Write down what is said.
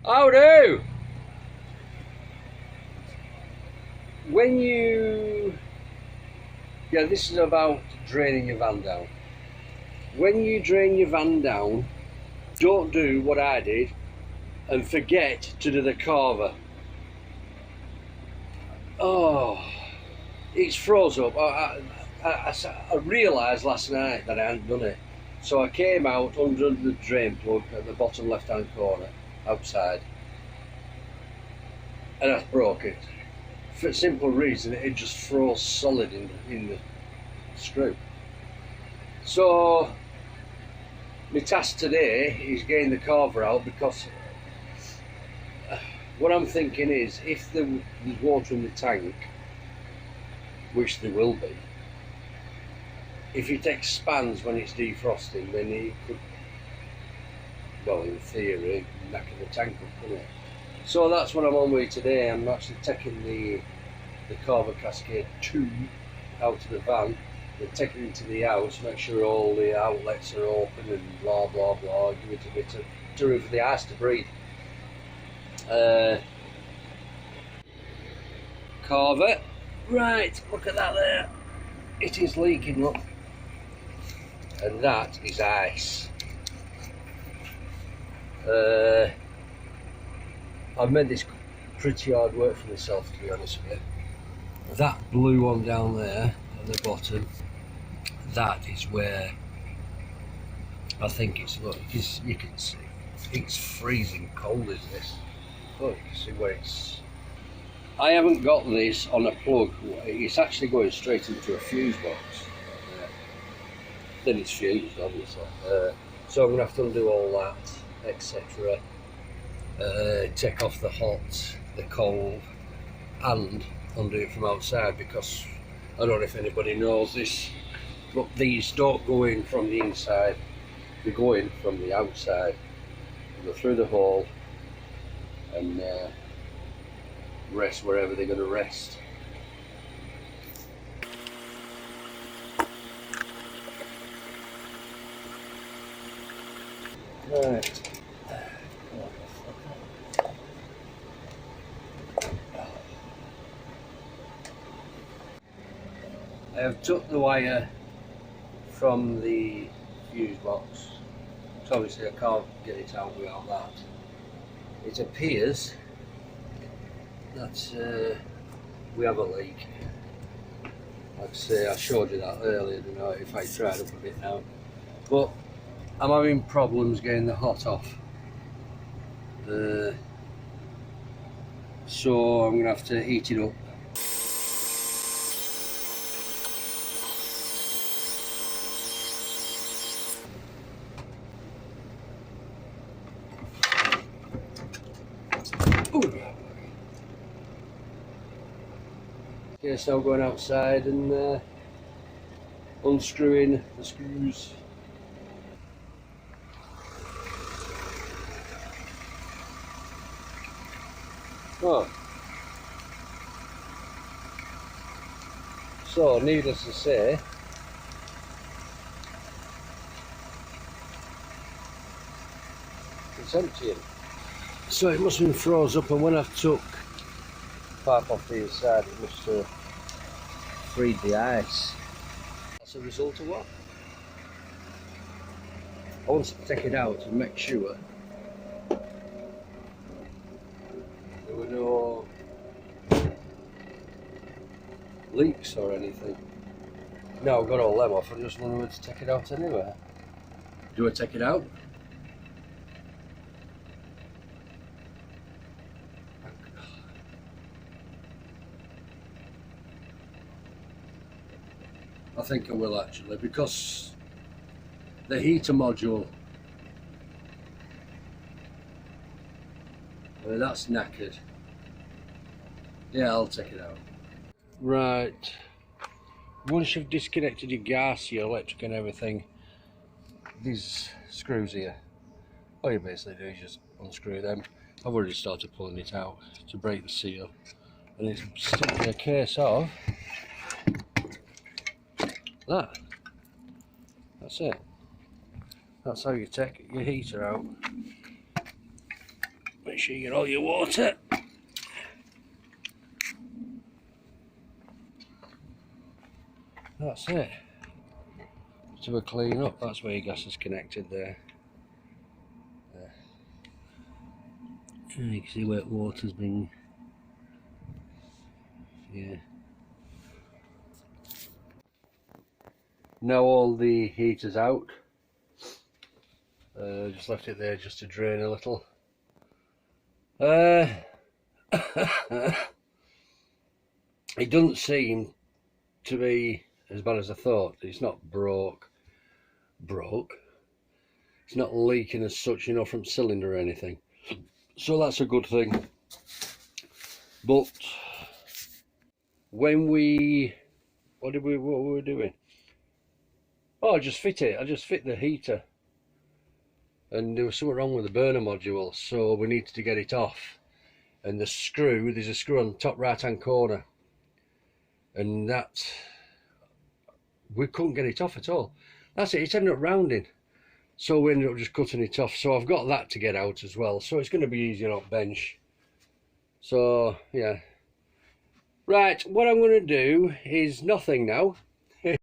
How do? When you... Yeah, this is about draining your van down. When you drain your van down, don't do what I did and forget to do the carver. Oh, it's froze up. I realised last night that I hadn't done it. So I came out under the drain plug at the bottom left hand corner, outside, and I broke it. For a simple reason, it just froze solid in the screw. So my task today is getting the carver out, because what I'm thinking is, if there's water in the tank, which there will be, if it expands when it's defrosting, then it could, well, in theory, knack the tank up, couldn't it? So that's what I'm on with today. I'm actually taking the CARVER Cascade 2 out of the van, then taking it to the house, make sure all the outlets are open and blah blah blah, give it a bit of room for the ice to breathe. CARVER, right, look at that there, it is leaking, look, and that is ice. I've made this pretty hard work for myself, to be honest with you. That blue one down there at the bottom, that is where I think it's, look, you can see it's freezing cold, is this. Look, you can see where it's... I haven't got this on a plug, it's actually going straight into a fuse box. Then it's fused, obviously. So I'm going to have to undo all that, etc. Take off the hot, the cold, and undo it from outside, because I don't know if anybody knows this, but these don't go in from the inside, they go in from the outside. They go through the hole and rest wherever they're going to rest. Right. I have took the wire from the fuse box, so obviously I can't get it out without that. It appears that we have a leak. Like I say, I showed you that earlier, didn't I, if I tried up a bit now. But I'm having problems getting the hot off. So I'm going to have to heat it up. Okay, so I'm going outside and unscrewing the screws. Oh. So, needless to say, it's emptying. So it must have been froze up, and when I took part off the inside, it must have freed the ice. That's a result of what? I want to take it out and make sure there were no leaks or anything. No, I've got all them off. I just wanted to take it out anyway. Do I take it out? I think I will actually, because the heater module, that's knackered. Yeah, I'll take it out. Right, once you've disconnected your gas, your electric and everything, these screws here, all you basically do is just unscrew them. I've already started pulling it out to break the seal, and it's simply a case of that. That's it. That's how you take your heater out. make sure you get all your water. That's it. Let's have a clean up. That's where your gas is connected there. You can see where water's been. Yeah. Now all the heater's out. Just left it there just to drain a little. It doesn't seem to be as bad as I thought. It's not broke. It's not leaking as such, you know, from cylinder or anything. So that's a good thing. But when what were we doing? Oh, I just fit it. I just fit the heater. And there was something wrong with the burner module, so we needed to get it off. And the screw, there's a screw on the top right hand corner, and that we couldn't get it off at all. That's it, it ended up rounding, so we ended up just cutting it off. So I've got that to get out as well, so it's going to be easier on bench. So yeah, right, what I'm going to do is nothing now.